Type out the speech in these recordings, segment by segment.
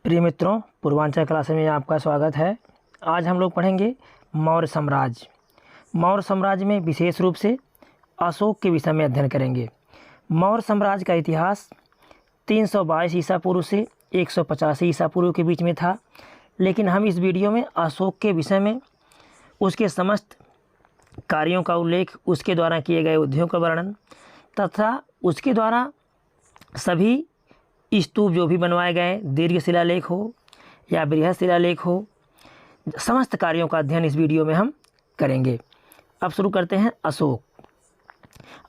प्रिय मित्रों, पूर्वांचल क्लास में आपका स्वागत है। आज हम लोग पढ़ेंगे मौर्य साम्राज्य। मौर्य साम्राज्य में विशेष रूप से अशोक के विषय में अध्ययन करेंगे। मौर्य साम्राज्य का इतिहास 322 ईसा पूर्व से 185 ईसा पूर्व के बीच में था, लेकिन हम इस वीडियो में अशोक के विषय में उसके समस्त कार्यों का उल्लेख, उसके द्वारा किए गए उद्योगों का वर्णन तथा उसके द्वारा सभी स्तूप जो भी बनवाए गए, दीर्घ शिलालेख हो या बृहद शिलालेख हो, समस्त कार्यों का अध्ययन इस वीडियो में हम करेंगे। अब शुरू करते हैं।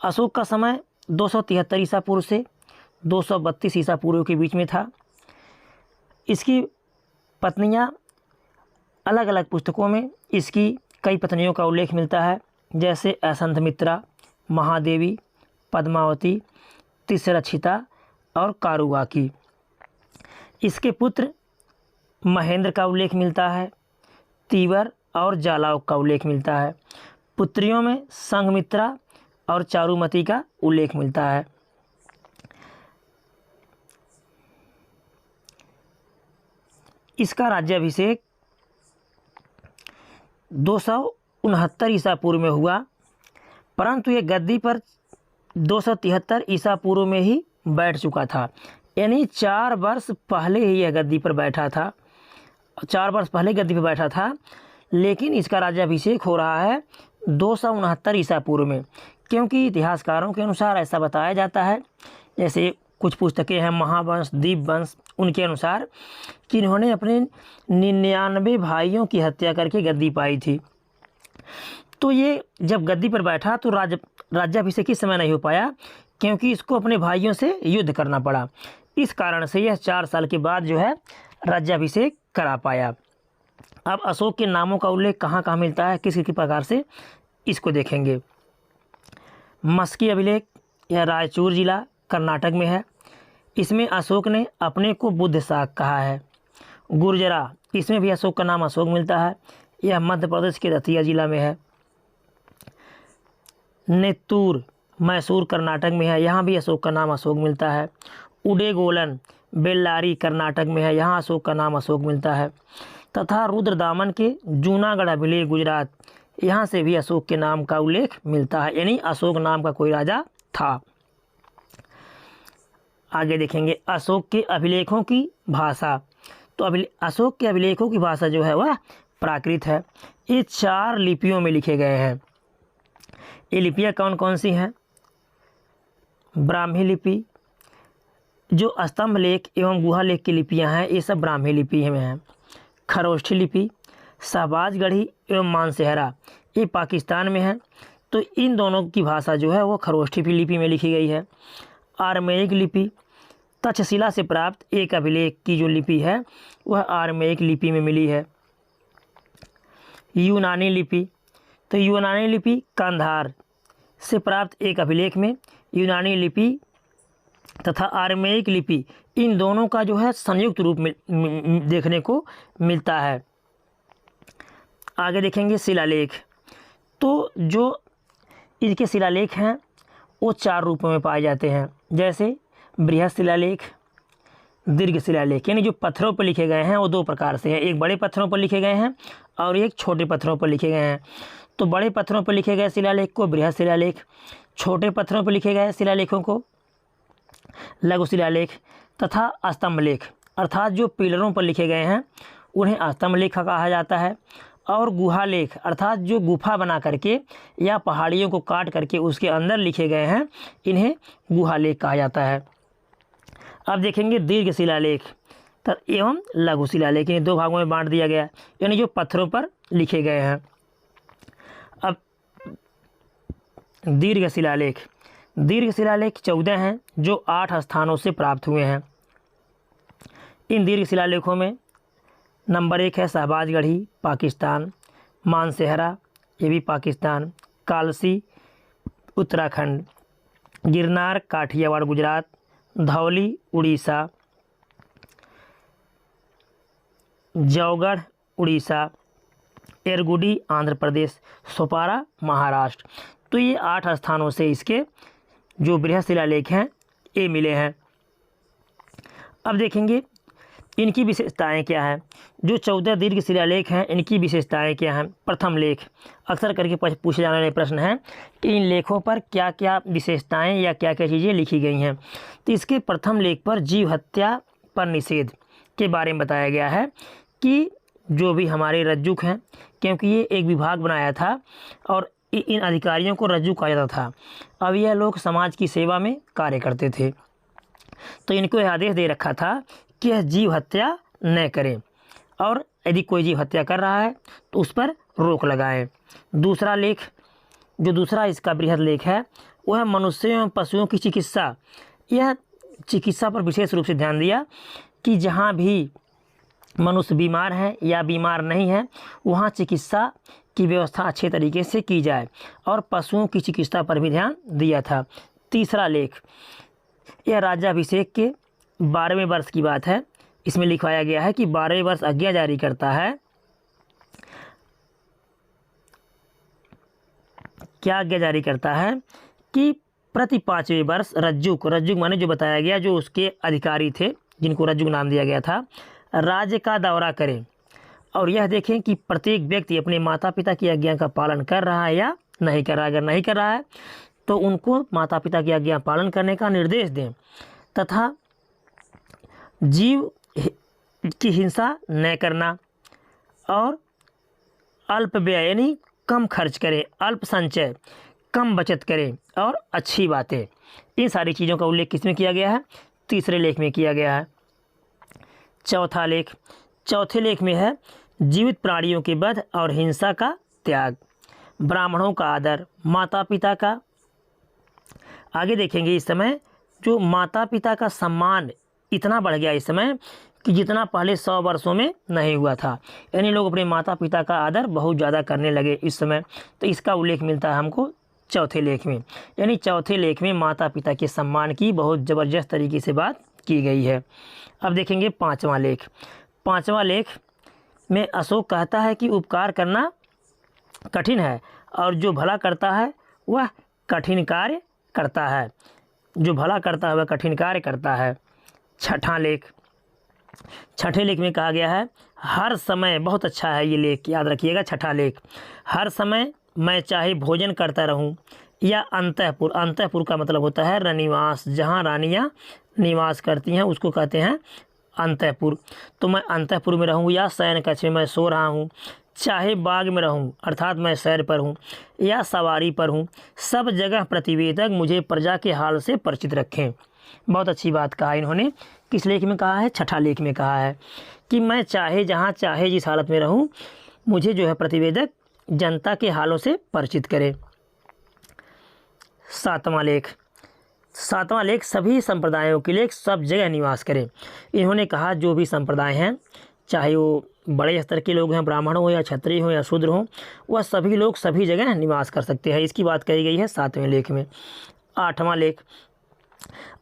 अशोक का समय 273 ईसा पूर्व से 232 ईसा पूर्व के बीच में था। इसकी पत्नियां, अलग अलग पुस्तकों में इसकी कई पत्नियों का उल्लेख मिलता है, जैसे असंधमित्रा, महादेवी, पद्मावती, तिस्रक्षिता और कारुवाकी। इसके पुत्र महेंद्र का उल्लेख मिलता है, तीवर और जालौक का उल्लेख मिलता है। पुत्रियों में संघमित्रा और चारुमती का उल्लेख मिलता है। इसका राज्याभिषेक 269 ईसा पूर्व में हुआ, परंतु ये गद्दी पर 273 ईसा पूर्व में ही बैठ चुका था। यानी 4 वर्ष पहले ही यह गद्दी पर बैठा था, 4 वर्ष पहले गद्दी पर बैठा था, लेकिन इसका राज्याभिषेक हो रहा है 269 ईसा पूर्व में, क्योंकि इतिहासकारों के अनुसार ऐसा बताया जाता है, जैसे कुछ पुस्तकें हैं महावंश, दीपवंश, उनके अनुसार कि इन्होंने अपने 99 भाइयों की हत्या करके गद्दी पाई थी। तो ये जब गद्दी पर बैठा तो राज्याभिषेक इस समय नहीं हो पाया, क्योंकि इसको अपने भाइयों से युद्ध करना पड़ा। इस कारण से यह 4 साल के बाद जो है राज्याभिषेक करा पाया। अब अशोक के नामों का उल्लेख कहाँ कहाँ मिलता है, किस किस प्रकार से, इसको देखेंगे। मस्की अभिलेख, यह रायचूर जिला कर्नाटक में है। इसमें अशोक ने अपने को बुद्ध शाक कहा है। गुर्जरा, इसमें भी अशोक का नाम अशोक मिलता है। यह मध्य प्रदेश के दतिया जिला में है। नेत्तूर, मैसूर कर्नाटक में है, यहाँ भी अशोक का नाम अशोक मिलता है। उडेगोलन, बेल्लारी कर्नाटक में है, यहाँ अशोक का नाम अशोक मिलता है। तथा रुद्रदामन के जूनागढ़ अभिलेख गुजरात, यहाँ से भी अशोक के नाम का उल्लेख मिलता है, यानी अशोक नाम का कोई राजा था। आगे देखेंगे अशोक के अभिलेखों की भाषा। तो अशोक के अभिलेखों की भाषा जो है वह प्राकृत है। ये 4 लिपियों में लिखे गए हैं। ये लिपियाँ कौन कौन सी हैं? ब्राह्मी लिपि, जो स्तंभ लेख एवं गुहा लेख की लिपियां हैं, ये सब ब्राह्मी लिपि में हैं। खरोष्ठी लिपि, शहबाजगढ़ी एवं मानसेहरा, ये पाकिस्तान में है, तो इन दोनों की भाषा जो है वो खरोष्ठी लिपि में लिखी गई है। आर्मेयिक लिपि, तक्षशिला से प्राप्त एक अभिलेख की जो लिपि है वह आर्मेयिक लिपि में मिली है। यूनानी लिपि, तो यूनानी लिपि कांधार से प्राप्त एक अभिलेख में यूनानी लिपि तथा आर्मेयिक लिपि, इन दोनों का जो है संयुक्त रूप में देखने को मिलता है। आगे देखेंगे शिलालेख। तो जो इनके शिलालेख हैं वो 4 रूपों में पाए जाते हैं, जैसे बृहद शिलालेख, दीर्घ शिलालेख। यानी जो पत्थरों पर लिखे गए हैं वो 2 प्रकार से हैं, एक बड़े पत्थरों पर लिखे गए हैं और एक छोटे पत्थरों पर लिखे गए हैं। तो बड़े पत्थरों पर लिखे गए शिलालेख को बृहद शिलालेख, छोटे पत्थरों पर लिखे गए शिलालेखों को लघु शिलालेख, तथा स्तंभ लेख, अर्थात जो पिलरों पर लिखे गए हैं उन्हें स्तंभ लेख कहा जाता है। और गुहा लेख, अर्थात जो गुफा बना करके या पहाड़ियों को काट करके उसके अंदर लिखे गए हैं, इन्हें गुहा लेख कहा जाता है। अब देखेंगे दीर्घ शिलालेख एवं लघु शिलालेख, इन्हें 2 भागों में बांट दिया गया, यानी जो पत्थरों पर लिखे गए हैं। अब दीर्घ शिलालेख, दीर्घ शिलालेख 14 हैं, जो 8 स्थानों से प्राप्त हुए हैं। इन दीर्घ शिलालेखों में नंबर 1 है शहबाजगढ़ी, पाकिस्तान। मानसेहरा, ये भी पाकिस्तान। कालसी, उत्तराखंड। गिरनार, काठियावाड़, गुजरात। धौली, उड़ीसा। जौगढ़, उड़ीसा। एरगुडी, आंध्र प्रदेश। सोपारा, महाराष्ट्र। तो ये 8 स्थानों से इसके जो बृहद शिलालेख हैं ये मिले हैं। अब देखेंगे इनकी विशेषताएं क्या हैं? जो 14 दीर्घ शिलालेख हैं इनकी विशेषताएं क्या हैं? प्रथम लेख अक्सर करके पूछे जाने वाले प्रश्न हैं कि इन लेखों पर क्या क्या विशेषताएं या क्या क्या चीज़ें लिखी गई हैं। तो इसके प्रथम लेख पर जीव हत्या पर निषेध के बारे में बताया गया है कि जो भी हमारे रज्जुक हैं, क्योंकि ये एक विभाग बनाया था और इन अधिकारियों को रज्जुक कहा जाता था। अब यह लोग समाज की सेवा में कार्य करते थे, तो इनको यह आदेश दे रखा था कि यह जीव हत्या न करें और यदि कोई जीव हत्या कर रहा है तो उस पर रोक लगाएं। दूसरा लेख, जो दूसरा इसका बृहद लेख है, वह है मनुष्यों एवं पशुओं की चिकित्सा। यह चिकित्सा पर विशेष रूप से ध्यान दिया कि जहाँ भी मनुष्य बीमार है या बीमार नहीं है वहाँ चिकित्सा की व्यवस्था अच्छे तरीके से की जाए और पशुओं की चिकित्सा पर भी ध्यान दिया था। तीसरा लेख, यह राज्याभिषेक के 12वें वर्ष की बात है। इसमें लिखवाया गया है कि 12वें वर्ष आज्ञा जारी करता है। क्या आज्ञा जारी करता है कि प्रति 5वें वर्ष रज्जुक माने जो बताया गया, जो उसके अधिकारी थे जिनको रज्जुक नाम दिया गया था, राज्य का दौरा करें और यह देखें कि प्रत्येक व्यक्ति अपने माता पिता की आज्ञा का पालन कर रहा है या नहीं कर रहा है। अगर नहीं कर रहा है तो उनको माता पिता की आज्ञा पालन करने का निर्देश दें तथा जीव की हिंसा न करना और अल्प व्यय यानी कम खर्च करें, अल्प संचय, कम बचत करें और अच्छी बातें। इन सारी चीज़ों का उल्लेख किसमें किया गया है? तीसरे लेख में किया गया है। चौथा लेख, चौथे लेख में है जीवित प्राणियों के वध और हिंसा का त्याग, ब्राह्मणों का आदर, माता पिता का। आगे देखेंगे इस समय जो माता पिता का सम्मान इतना बढ़ गया इस समय कि जितना पहले 100 वर्षों में नहीं हुआ था, यानी लोग अपने माता पिता का आदर बहुत ज़्यादा करने लगे इस समय। तो इसका उल्लेख मिलता है हमको चौथे लेख में, यानी चौथे लेख में माता पिता के सम्मान की बहुत ज़बरदस्त तरीके से बात की गई है। अब देखेंगे पाँचवा लेख। पाँचवा लेख में अशोक कहता है कि उपकार करना कठिन है और जो भला करता है वह कठिन कार्य करता है। जो भला करता है वह कठिन कार्य करता है। छठा लेख, छठे लेख में कहा गया है हर समय, बहुत अच्छा है ये लेख, याद रखिएगा। छठा लेख, हर समय मैं चाहे भोजन करता रहूं या अंतःपुर, अंतःपुर का मतलब होता है रनिवास, जहाँ रानियाँ निवास करती हैं उसको कहते हैं अंतःपुर। तो मैं अंतःपुर में रहूं या शयन कक्ष में मैं सो रहा हूं, चाहे बाग में रहूं अर्थात मैं सैर पर हूं या सवारी पर हूं, सब जगह प्रतिवेदक मुझे प्रजा के हाल से परिचित रखें। बहुत अच्छी बात कहा इन्होंने। किस लेख में कहा है? छठा लेख में कहा है कि मैं चाहे जहाँ चाहे जिस हालत में रहूं मुझे जो है प्रतिवेदक जनता के हालों से परिचित करे। सातवां लेख, सातवां लेख सभी संप्रदायों के लिए सब जगह निवास करें। इन्होंने कहा जो भी संप्रदाय हैं, चाहे वो बड़े स्तर के लोग हैं, ब्राह्मण हो या क्षत्रिय हो या शूद्र हो, वह सभी लोग सभी जगह निवास कर सकते हैं। इसकी बात कही गई है 7वें लेख में। 8वां लेख,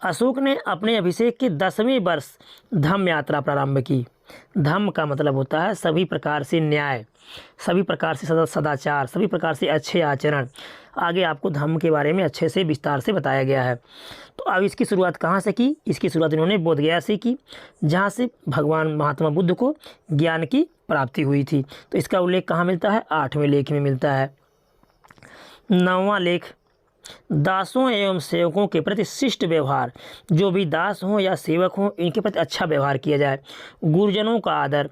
अशोक ने अपने अभिषेक के 10वें वर्ष धम्म यात्रा प्रारंभ की। धम्म का मतलब होता है सभी प्रकार से न्याय, सभी प्रकार से सदाचार, सभी प्रकार से अच्छे आचरण। आगे आपको धम्म के बारे में अच्छे से विस्तार से बताया गया है। तो अब इसकी शुरुआत कहाँ से की? इसकी शुरुआत इन्होंने बोधगया से की, जहाँ से भगवान महात्मा बुद्ध को ज्ञान की प्राप्ति हुई थी। तो इसका उल्लेख कहाँ मिलता है? 8वें लेख में मिलता है। 9वां लेख, दासों एवं सेवकों के प्रति शिष्ट व्यवहार। जो भी दास हों या सेवक हों इनके प्रति अच्छा व्यवहार किया जाए। गुरुजनों का आदर,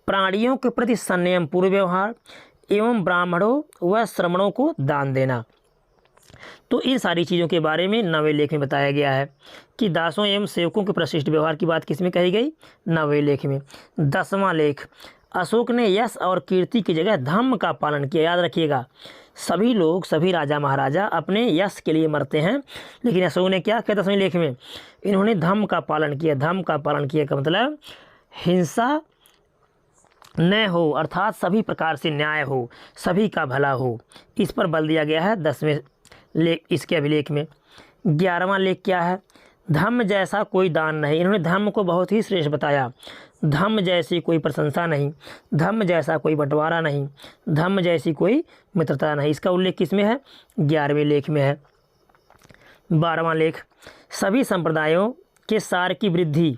प्राणियों के प्रति संयम पूर्व व्यवहार एवं ब्राह्मणों व श्रमणों को दान देना। तो इन सारी चीज़ों के बारे में 9वें लेख में बताया गया है कि दासों एवं सेवकों के प्रशिष्ट व्यवहार की बात किस में कही गई? 9वें लेख में। 10वां लेख, अशोक ने यश और कीर्ति की जगह धम्म का पालन किया। याद रखिएगा, सभी लोग, सभी राजा महाराजा अपने यश के लिए मरते हैं, लेकिन अशोक ने क्या किया? 10वें लेख में इन्होंने धम्म का पालन किया। धम्म का पालन किया का मतलब हिंसा न हो, अर्थात सभी प्रकार से न्याय हो, सभी का भला हो, इस पर बल दिया गया है 10वें लेख इसके अभिलेख में। 11वां लेख क्या है? धम्म जैसा कोई दान नहीं। इन्होंने धम्म को बहुत ही श्रेष्ठ बताया। धम्म जैसी कोई प्रशंसा नहीं, धम्म जैसा कोई बंटवारा नहीं, धम्म जैसी कोई मित्रता नहीं। इसका उल्लेख किस में है? 11वें लेख में है। 12वां लेख, सभी संप्रदायों के सार की वृद्धि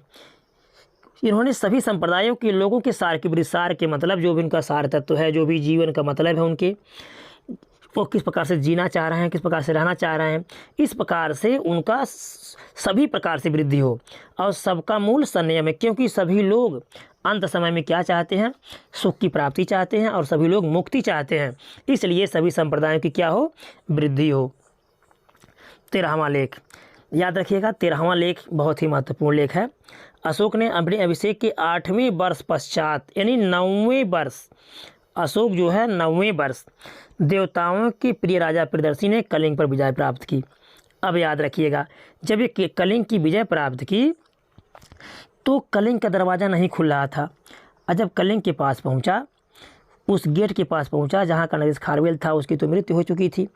इन्होंने सभी संप्रदायों के लोगों के सार के विरुद्ध, सार के मतलब जो भी उनका सार तत्व है, जो भी जीवन का मतलब है उनके, वो किस प्रकार से जीना चाह रहे हैं, किस प्रकार से रहना चाह रहे हैं, इस प्रकार से उनका सभी प्रकार से वृद्धि हो। और सबका मूल संयम है, क्योंकि सभी लोग अंत समय में क्या चाहते हैं, सुख की प्राप्ति चाहते हैं और सभी लोग मुक्ति चाहते हैं, इसलिए सभी संप्रदायों की क्या हो, वृद्धि हो। 13वां लेख याद रखिएगा, 13वां लेख बहुत ही महत्वपूर्ण लेख है। अशोक ने अपने अभिषेक के 8वें वर्ष पश्चात, यानी 9वें वर्ष, अशोक जो है 9वें वर्ष, देवताओं के प्रिय राजा प्रियदर्शी ने कलिंग पर विजय प्राप्त की। अब याद रखिएगा, जब ये कलिंग की विजय प्राप्त की तो कलिंग का दरवाज़ा नहीं खुल रहा था, और जब कलिंग के पास पहुंचा, उस गेट के पास पहुंचा जहां का नरेश खारवेल था, उसकी तो मृत्यु हो चुकी थी,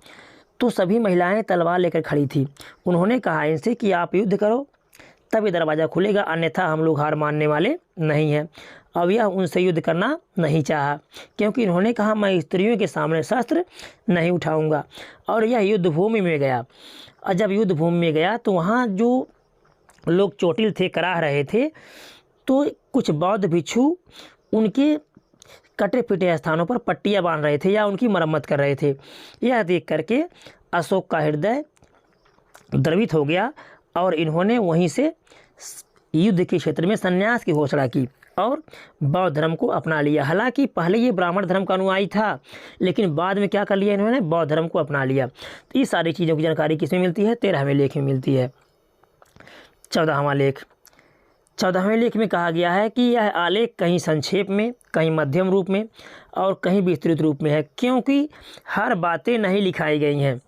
तो सभी महिलाएं तलवार लेकर खड़ी थी। उन्होंने कहा इनसे कि आप युद्ध करो तब ये दरवाज़ा खुलेगा, अन्यथा हम लोग हार मानने वाले नहीं हैं। अब यह उनसे युद्ध करना नहीं चाहा, क्योंकि इन्होंने कहा मैं स्त्रियों के सामने शस्त्र नहीं उठाऊंगा, और यह युद्ध भूमि में गया। और जब युद्ध भूमि में गया तो वहाँ जो लोग चोटिल थे, कराह रहे थे, तो कुछ बौद्ध भिक्षु उनके कटे पिटे स्थानों पर पट्टियाँ बांध रहे थे या उनकी मरम्मत कर रहे थे। यह देख करके अशोक का हृदय द्रवित हो गया और इन्होंने वहीं से युद्ध के क्षेत्र में संन्यास की घोषणा की और बौद्ध धर्म को अपना लिया। हालांकि पहले ये ब्राह्मण धर्म का अनुयायी था, लेकिन बाद में क्या कर लिया इन्होंने, बौद्ध धर्म को अपना लिया। तो ये सारी चीज़ों की जानकारी किसमें मिलती है, 13वें लेख में मिलती है। 14वां लेख, 14वें लेख में कहा गया है कि यह आलेख कहीं संक्षेप में, कहीं मध्यम रूप में और कहीं विस्तृत रूप में है, क्योंकि हर बातें नहीं लिखाई गई हैं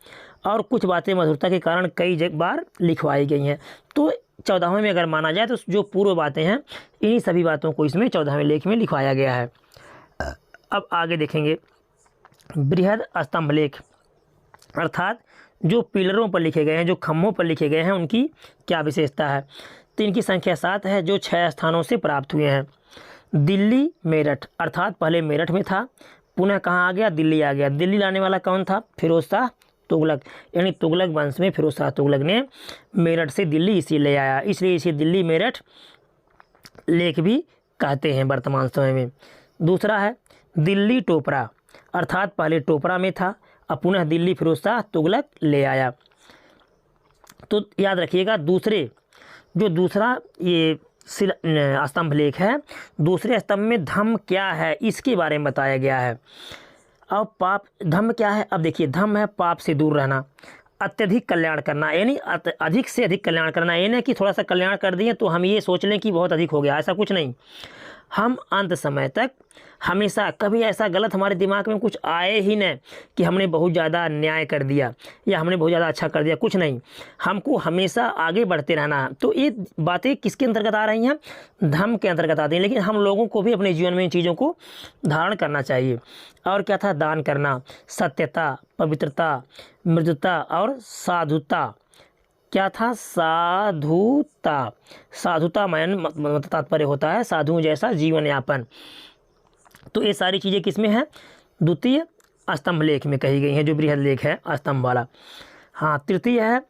और कुछ बातें मधुरता के कारण कई बार लिखवाई गई हैं। तो 14वें में अगर माना जाए तो जो पूर्व बातें हैं, इन्हीं सभी बातों को इसमें 14वें लेख में लिखवाया गया है। अब आगे देखेंगे बृहद स्तंभ लेख, अर्थात जो पिलरों पर लिखे गए हैं, जो खम्भों पर लिखे गए हैं, उनकी क्या विशेषता है। तो इनकी संख्या 7 है, जो 6 स्थानों से प्राप्त हुए हैं। दिल्ली मेरठ, अर्थात पहले मेरठ में था, पुनः कहाँ आ गया, दिल्ली आ गया। दिल्ली लाने वाला कौन था, फिरोज शाह तुगलक, यानी तुगलक वंश में फिरोज शाह तुगलक ने मेरठ से दिल्ली इसी ले आया, इसलिए इसे दिल्ली मेरठ लेख भी कहते हैं वर्तमान समय में। दूसरा है दिल्ली टोपरा, अर्थात पहले टोपरा में था, अब पुनः दिल्ली फिरोज शाह तुगलक ले आया। तो याद रखिएगा, दूसरा ये स्तंभ लेख है, दूसरे स्तंभ में धम्म क्या है इसके बारे में बताया गया है। अब पाप, धम्म क्या है, अब देखिए, धम्म है पाप से दूर रहना, अत्यधिक कल्याण करना, यानी अधिक से अधिक कल्याण करना। ये नहीं कि थोड़ा सा कल्याण कर दिए तो हम ये सोच लें कि बहुत अधिक हो गया, ऐसा कुछ नहीं। हम अंत समय तक हमेशा कभी ऐसा गलत हमारे दिमाग में कुछ आए ही नहीं कि हमने बहुत ज़्यादा अन्याय कर दिया या हमने बहुत ज़्यादा अच्छा कर दिया, कुछ नहीं। हमको हमेशा आगे बढ़ते रहना है। तो ये बातें किसके अंतर्गत आ रही हैं, धर्म के अंतर्गत आती हैं, लेकिन हम लोगों को भी अपने जीवन में इन चीज़ों को धारण करना चाहिए। और क्या था, दान करना, सत्यता, पवित्रता, मृदुता और साधुता। क्या था, साधुता, साधुता में तात्पर्य होता है साधु जैसा जीवन यापन। तो ये सारी चीज़ें किसमें हैं, द्वितीय स्तंभ लेख में कही गई हैं, जो बृहद लेख है स्तंभ वाला। हाँ, तृतीय है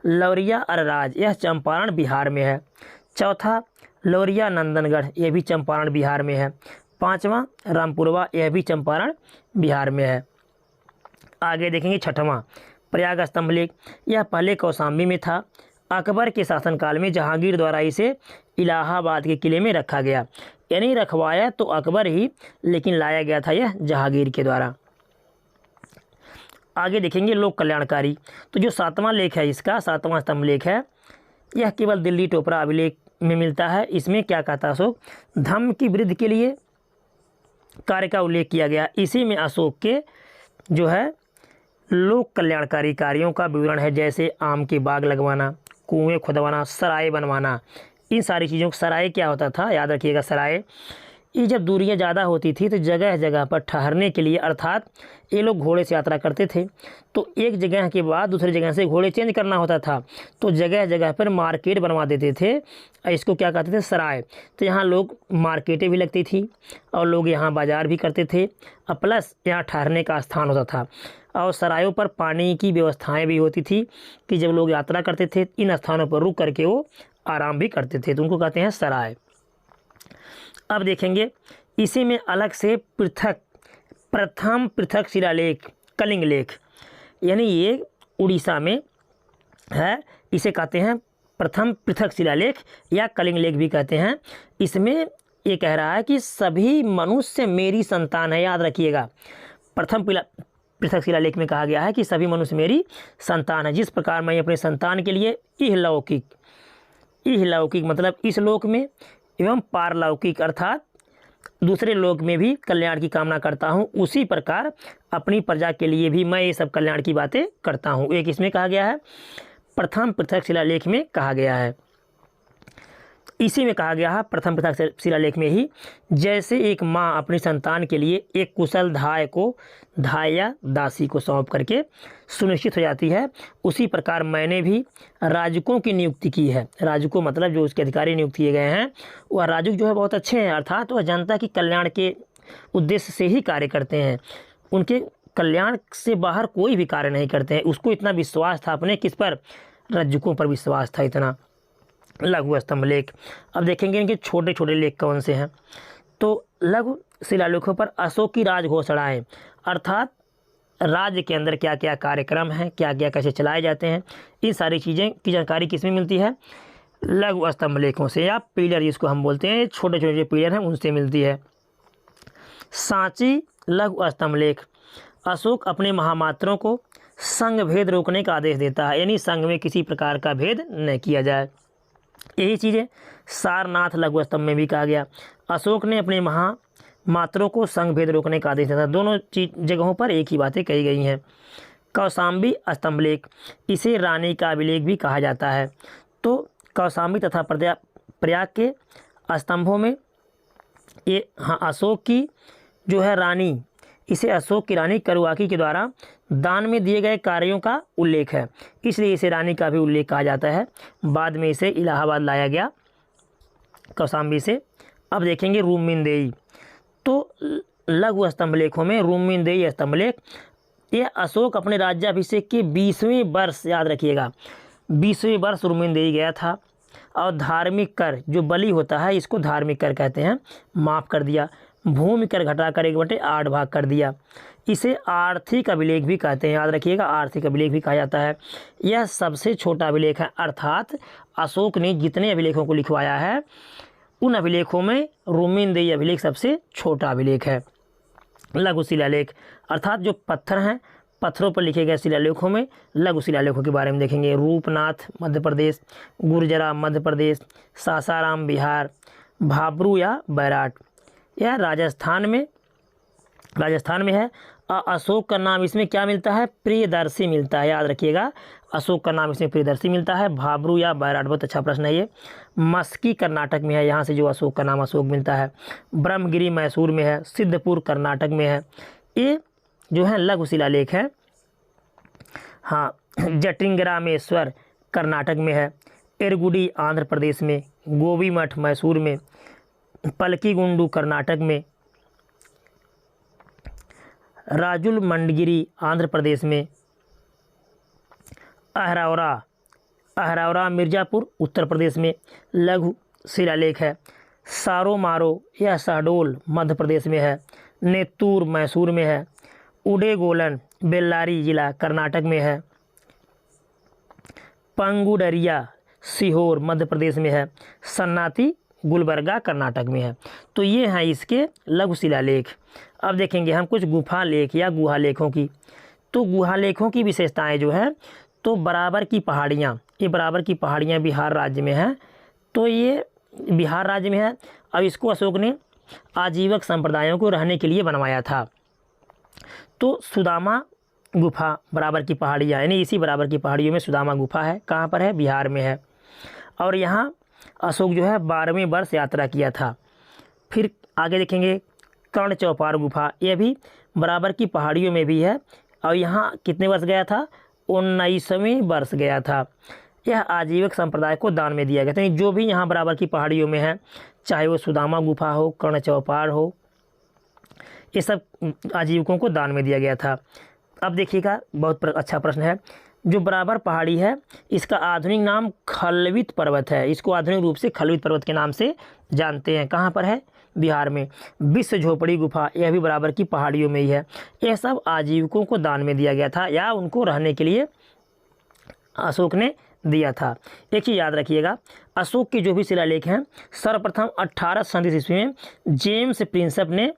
लौरिया अरराज, यह चंपारण बिहार में है। चौथा लौरिया नंदनगढ़, यह भी चंपारण बिहार में है। 5वां रामपुरवा, यह भी चंपारण बिहार में है। आगे देखेंगे 6वां प्रयाग स्तंभ लेख, यह पहले कौशाम्बी में था। अकबर के शासनकाल में जहांगीर द्वारा इसे इलाहाबाद के किले में रखा गया, यानी रखवाया तो अकबर ही, लेकिन लाया गया था यह जहांगीर के द्वारा। आगे देखेंगे लोक कल्याणकारी, तो जो 7वां लेख है इसका, 7वां स्तंभ लेख है, यह केवल दिल्ली टोपरा अभिलेख में मिलता है। इसमें क्या कहता अशोक, धर्म की वृद्धि के लिए कार्य का उल्लेख किया गया। इसी में अशोक के जो है लोक कल्याणकारी कार्यों का विवरण है, जैसे आम के बाग लगवाना, कुएं खुदवाना, सराय बनवाना। इन सारी चीज़ों का सराय क्या होता था, याद रखिएगा, सराय ये जब दूरियां ज़्यादा होती थी तो जगह जगह पर ठहरने के लिए, अर्थात ये लोग घोड़े से यात्रा करते थे, तो एक जगह के बाद दूसरी जगह से घोड़े चेंज करना होता था, तो जगह जगह पर मार्केट बनवा देते थे। इसको क्या कहते थे, सराय। तो यहाँ लोग मार्केटें भी लगती थी और लोग यहाँ बाज़ार भी करते थे, और प्लस यहाँ ठहरने का स्थान होता था। और सरायों पर पानी की व्यवस्थाएं भी होती थी कि जब लोग यात्रा करते थे इन स्थानों पर रुक करके वो आराम भी करते थे, तो उनको कहते हैं सराय। अब देखेंगे इसी में अलग से पृथक प्रथम पृथक शिलालेख कलिंग लेख, यानी ये उड़ीसा में है, इसे कहते हैं प्रथम पृथक शिलालेख या कलिंग लेख भी कहते हैं। इसमें ये कह रहा है कि सभी मनुष्य मेरी संतान है। याद रखिएगा, प्रथम पृथक शिलालेख में कहा गया है कि सभी मनुष्य मेरी संतान है। जिस प्रकार मैं अपने संतान के लिए इहलौकिक मतलब इस लोक में एवं पारलौकिक अर्थात दूसरे लोक में भी कल्याण की कामना करता हूँ, उसी प्रकार अपनी प्रजा के लिए भी मैं ये सब कल्याण की बातें करता हूँ। एक इसमें कहा गया है, प्रथम पृथक शिलालेख में कहा गया है। इसी में कहा गया है प्रथम पृथक शिलालेख में ही, जैसे एक माँ अपनी संतान के लिए एक कुशल धाय या दासी को सौंप करके सुनिश्चित हो जाती है, उसी प्रकार मैंने भी राजकों की नियुक्ति की है। राजकों मतलब जो उसके अधिकारी नियुक्त किए गए हैं, वह राजक जो है बहुत अच्छे हैं, अर्थात वह जनता की कल्याण के उद्देश्य से ही कार्य करते हैं, उनके कल्याण से बाहर कोई भी कार्य नहीं करते हैं। उसको इतना विश्वास था अपने किस पर, रज्जुकों पर विश्वास था इतना। लघु स्तंभ लेख। अब देखेंगे इनके छोटे छोटे लेख कौन से हैं। तो लघु शिलालेखों पर अशोक की राज घोषणाएँ, अर्थात राज्य के अंदर क्या क्या कार्यक्रम हैं, क्या क्या कैसे चलाए जाते हैं, इन सारी चीज़ें की जानकारी किसमें मिलती है, लघु स्तंभ लेखों से, या पिलर जिसको हम बोलते हैं, छोटे छोटे जो पिलर हैं उनसे मिलती है। सांची लघु स्तंभ लेख। अशोक अपने महामात्रों को संघ भेद रोकने का आदेश देता है, यानी संघ में किसी प्रकार का भेद न किया जाए। यही चीज़ें सारनाथ लघु स्तंभ में भी कहा गया। अशोक ने अपने महामात्रों को संघ भेद रोकने का आदेश दिया था। दोनों जगहों पर एक ही बातें कही गई हैं। कौशाम्बी स्तंभ लेख, इसे रानी का अभिलेख भी कहा जाता है। तो कौशाम्बी तथा प्रयाग के स्तंभों में ये अशोक की जो है रानी, इसे अशोक की रानी करुआकी के द्वारा दान में दिए गए कार्यों का उल्लेख है, इसलिए इसे रानी का भी उल्लेख कहा जाता है। बाद में इसे इलाहाबाद लाया गया कौशाम्बी से। अब देखेंगे रूमिनदेई। तो लघु स्तंभ लेखों में रूमिनदेई स्तंभ लेख, यह अशोक अपने राज्याभिषेक के 20वें वर्ष, याद रखिएगा 20वें वर्ष रूमिनदेई गया था, और धार्मिक कर जो बलि होता है इसको धार्मिक कर कहते हैं, माफ़ कर दिया। भूमि कर घटाकर 1/8 भाग कर दिया। इसे आर्थिक अभिलेख भी कहते हैं, याद रखिएगा आर्थिक अभिलेख भी कहा जाता है। यह सबसे छोटा अभिलेख है, अर्थात अशोक ने जितने अभिलेखों को लिखवाया है उन अभिलेखों में रूमिनदेई अभिलेख सबसे छोटा अभिलेख है। लघु शिलालेख, अर्थात जो पत्थर हैं, पत्थरों पर लिखे गए शिलालेखों में लघु शिलालेखों के बारे में देखेंगे। रूपनाथ मध्य प्रदेश, गुर्जरा मध्य प्रदेश, सासाराम बिहार, भाबरू या बैराट यह राजस्थान में है। अशोक का नाम इसमें क्या मिलता है, प्रियदर्शी मिलता है, याद रखिएगा अशोक का नाम इसमें प्रियदर्शी मिलता है। भाबरू या बैराट, बहुत अच्छा प्रश्न है ये। मस्की कर्नाटक में है, यहाँ से जो अशोक का नाम अशोक मिलता है। ब्रह्मगिरी मैसूर में है, सिद्धपुर कर्नाटक में है। ये जो है लघु शिलालेख है। हाँ, जटिंगरामेश्वर कर्नाटक में है, एरगुडी आंध्र प्रदेश में, गोबी मठ मैसूर में, पलकीगुंडू कर्नाटक में, राजुल मंडगिरी आंध्र प्रदेश में, अहरौरा मिर्ज़ापुर उत्तर प्रदेश में लघु शिलालेख है। सारोमारो या शहडोल मध्य प्रदेश में है, नेत्तूर मैसूर में है, उडेगोलन बेल्लारी जिला कर्नाटक में है, पंगुडरिया सीहोर मध्य प्रदेश में है, सन्नाती गुलबर्गा कर्नाटक में है। तो ये हैं इसके लघु शिलालेख। अब देखेंगे हम कुछ गुफा लेख या गुहा लेखों की। तो गुहा लेखों की विशेषताएं जो है, तो बराबर की पहाड़ियाँ, ये बराबर की पहाड़ियाँ बिहार राज्य में हैं। तो ये बिहार राज्य में है। अब इसको अशोक ने आजीवक संप्रदायों को रहने के लिए बनवाया था। तो सुदामा गुफा बराबर की पहाड़ियाँ, यानी इसी बराबर की पहाड़ियों में सुदामा गुफा है। कहाँ पर है, बिहार में है। और यहाँ अशोक जो है 12वें वर्ष यात्रा किया था। फिर आगे देखेंगे कर्ण चौपार गुफा, यह भी बराबर की पहाड़ियों में भी है। और यहाँ कितने वर्ष गया था, 19वें वर्ष गया था। यह आजीवक संप्रदाय को दान में दिया गया था। जो भी यहाँ बराबर की पहाड़ियों में है, चाहे वो सुदामा गुफा हो, कर्ण चौपार हो, ये सब आजीवकों को दान में दिया गया था। अब देखिएगा बहुत अच्छा प्रश्न है। जो बराबर पहाड़ी है इसका आधुनिक नाम खलवित पर्वत है। इसको आधुनिक रूप से खलवित पर्वत के नाम से जानते हैं। कहाँ पर है, बिहार में। विश्व झोपड़ी गुफा, यह भी बराबर की पहाड़ियों में ही है। यह सब आजीविकों को दान में दिया गया था या उनको रहने के लिए अशोक ने दिया था। एक चीज़ याद रखिएगा, अशोक के जो भी शिलालेख हैं सर्वप्रथम 1837 ईस्वी में जेम्स प्रिंसेप ने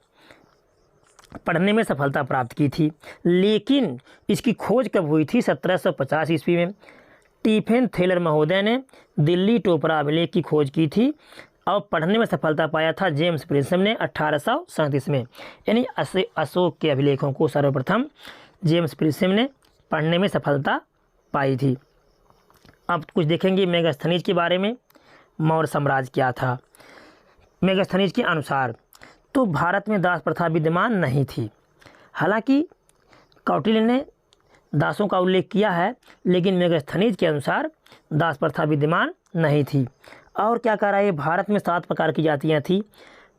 पढ़ने में सफलता प्राप्त की थी, लेकिन इसकी खोज कब हुई थी? 1750 ईस्वी में स्टीफेन थेलर महोदय ने दिल्ली टोपरा अभिलेख की खोज की थी और पढ़ने में सफलता पाया था जेम्स प्रिंसेप ने 1837 में। यानी अशोक के अभिलेखों को सर्वप्रथम जेम्स प्रिंसेप ने पढ़ने में सफलता पाई थी। अब कुछ देखेंगे मेगास्थनीज के बारे में। मौर्य साम्राज्य क्या था? मेगास्थनीज के अनुसार तो भारत में दास प्रथा विद्यमान नहीं थी। हालांकि कौटिल्य ने दासों का उल्लेख किया है, लेकिन मेगास्थनीज के अनुसार दास प्रथा विद्यमान नहीं थी। और क्या कह रहा है, भारत में 7 प्रकार की जातियाँ थी,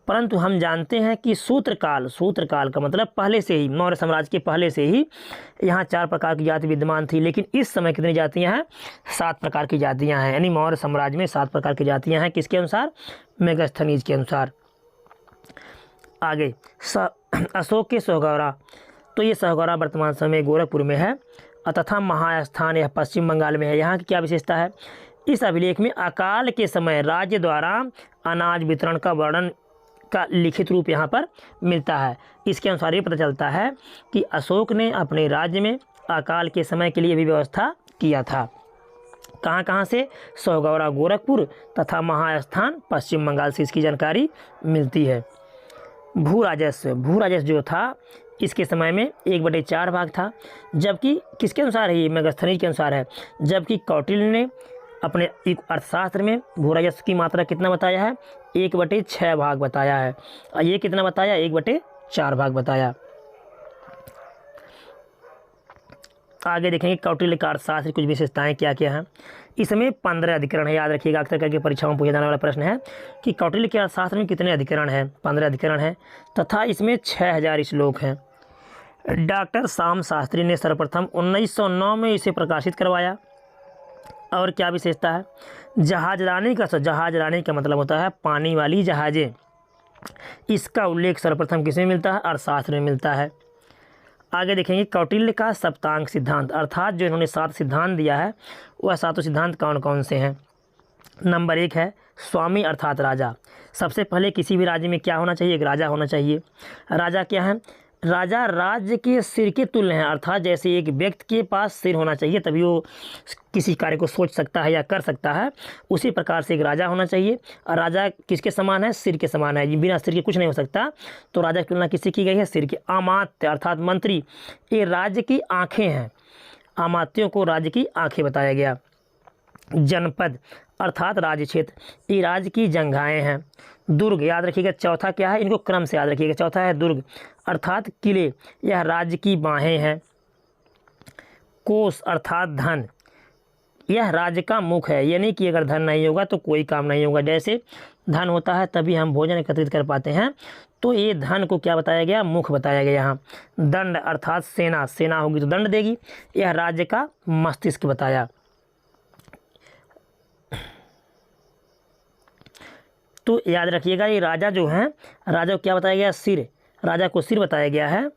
परंतु हम जानते हैं कि सूत्रकाल का मतलब पहले से ही, मौर्य साम्राज्य के पहले से ही यहाँ 4 प्रकार की जाति विद्यमान थी। लेकिन इस समय कितनी जातियाँ हैं? 7 प्रकार की जातियाँ हैं। यानी मौर्य साम्राज्य में 7 प्रकार की जातियाँ हैं। किसके अनुसार? मेगास्थनीज के अनुसार। आगे अशोक के सहगौरा, तो ये सहगौरा वर्तमान समय गोरखपुर में है तथा महास्थान यह पश्चिम बंगाल में है। यहाँ की क्या विशेषता है? इस अभिलेख में अकाल के समय राज्य द्वारा अनाज वितरण का वर्णन का लिखित रूप यहाँ पर मिलता है। इसके अनुसार ये पता चलता है कि अशोक ने अपने राज्य में अकाल के समय के लिए भी व्यवस्था किया था। कहाँ कहाँ से? सहगौरा गोरखपुर तथा महास्थान पश्चिम बंगाल से इसकी जानकारी मिलती है। भू राजस्व जो था इसके समय में 1/4 भाग था, जबकि किसके अनुसार है? ये मेगास्थनीज के अनुसार है। जबकि कौटिल्य ने अपने अर्थशास्त्र में भू राजस्व की मात्रा कितना बताया है? 1/6 भाग बताया है। और ये कितना बताया? 1/4 भाग बताया। आगे देखेंगे कौटिल्य का अर्थशास्त्र कुछ विशेषताएं क्या क्या हैं। इसमें 15 अधिकरण है। याद रखिएगा, अक्सर करके परीक्षाओं में पूछा जाने वाला प्रश्न है कि कौटिल्य के अर्थशास्त्र में कितने अधिकरण हैं? 15 अधिकरण हैं तथा इसमें 6000 श्लोक हैं। डॉक्टर श्याम शास्त्री ने सर्वप्रथम 1909 में इसे प्रकाशित करवाया। और क्या विशेषता है? जहाजरानी का मतलब होता है पानी वाली जहाजें। इसका उल्लेख सर्वप्रथम किसमें मिलता है? अर्थशास्त्र में मिलता है। आगे देखेंगे कौटिल्य का सप्तांग सिद्धांत, अर्थात जो इन्होंने 7 सिद्धांत दिया है वह 7 सिद्धांत कौन कौन से हैं? नंबर 1 है स्वामी अर्थात राजा। सबसे पहले किसी भी राज्य में क्या होना चाहिए? एक राजा होना चाहिए। राजा क्या है? राजा राज्य के सिर के तुल्य हैं, अर्थात जैसे एक व्यक्ति के पास सिर होना चाहिए तभी वो किसी कार्य को सोच सकता है या कर सकता है, उसी प्रकार से एक राजा होना चाहिए। और राजा किसके समान है? सिर के समान है, बिना सिर के कुछ नहीं हो सकता। तो राजा की तुलना किससे की गई है? सिर के। अमात्य अर्थात मंत्री, ये राज्य की आँखें हैं। अमात्यों को राज्य की आँखें बताया गया। जनपद अर्थात राज्य क्षेत्र, ये राज्य की जंघाएं हैं। दुर्ग याद रखिएगा। चौथा क्या है? इनको क्रम से याद रखिएगा। चौथा है दुर्ग अर्थात किले, यह राज्य की बाहें हैं। कोष अर्थात धन, यह राज्य का मुख है। यानी कि अगर धन नहीं होगा तो कोई काम नहीं होगा। जैसे धन होता है तभी हम भोजन एकत्रित कर पाते हैं, तो ये धन को क्या बताया गया? मुख बताया गया यहाँ। दंड अर्थात सेना होगी तो दंड देगी, यह राज्य का मस्तिष्क बताया। तो याद रखिएगा, ये राजा जो हैं, राजा को क्या बताया गया? सिर, राजा को सिर बताया गया है।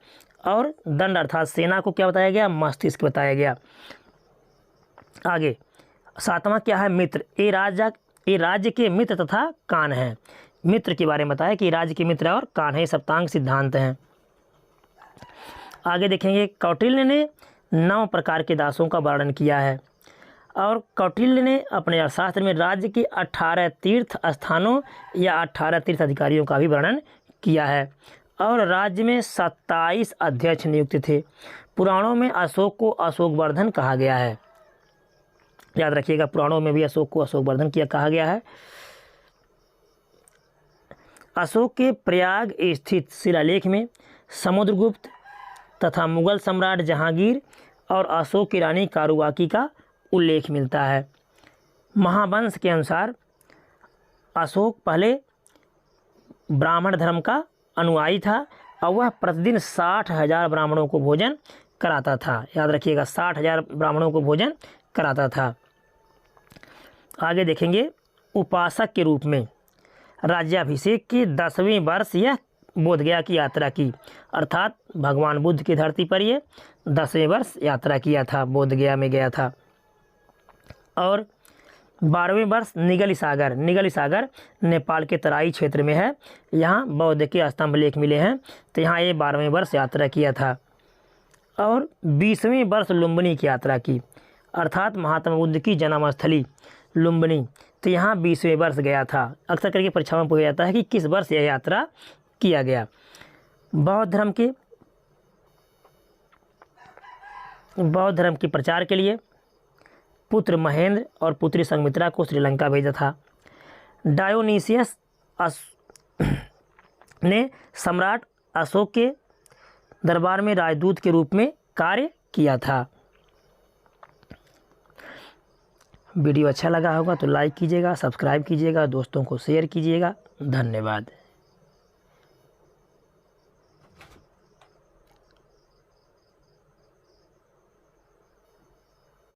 और दंड अर्थात सेना को क्या बताया गया? मस्तिष्क बताया गया। आगे 7वां क्या है? मित्र, ये राज्य के मित्र तथा कान हैं। मित्र के बारे में बताया कि राज्य के मित्र और कान है, सप्तांग सिद्धांत हैं। आगे देखेंगे कौटिल्य ने 9 प्रकार के दासों का वर्णन किया है। और कौटिल्य ने अपने अर्थशास्त्र में राज्य के 18 तीर्थ स्थानों या 18 तीर्थ अधिकारियों का भी वर्णन किया है। और राज्य में 27 अध्यक्ष नियुक्त थे। पुराणों में अशोक को अशोकवर्धन कहा गया है। याद रखिएगा, पुराणों में भी अशोक को अशोकवर्धन कहा गया है। अशोक के प्रयाग स्थित शिलालेख में समुद्रगुप्त तथा मुगल सम्राट जहांगीर और अशोक की रानी कारुबाकी का उल्लेख मिलता है। महावंश के अनुसार अशोक पहले ब्राह्मण धर्म का अनुयायी था और वह प्रतिदिन 60,000 ब्राह्मणों को भोजन कराता था। याद रखिएगा, 60,000 ब्राह्मणों को भोजन कराता था। आगे देखेंगे उपासक के रूप में राज्याभिषेक के 10वें वर्ष यह बोधगया की यात्रा की, अर्थात भगवान बुद्ध की धरती पर ये 10वें वर्ष यात्रा किया था, बोधगया में गया था। और 12वें वर्ष निगल सागर, निगल सागर नेपाल के तराई क्षेत्र में है, यहाँ बौद्ध के स्तंभ लेख मिले हैं, तो यहाँ ये 12वें वर्ष यात्रा किया था। और 20वें वर्ष लुम्बिनी की यात्रा की, अर्थात महात्मा बुद्ध की जन्मस्थली लुम्बिनी, तो यहाँ 20वें वर्ष गया था। अक्सर करके परीक्षा में पूछा जाता है कि किस वर्ष यह यात्रा किया गया। बौद्ध धर्म के प्रचार के लिए पुत्र महेंद्र और पुत्री संघमित्रा को श्रीलंका भेजा था। डायोनीसियस ने सम्राट अशोक के दरबार में राजदूत के रूप में कार्य किया था। वीडियो अच्छा लगा होगा तो लाइक कीजिएगा, सब्सक्राइब कीजिएगा, दोस्तों को शेयर कीजिएगा। धन्यवाद।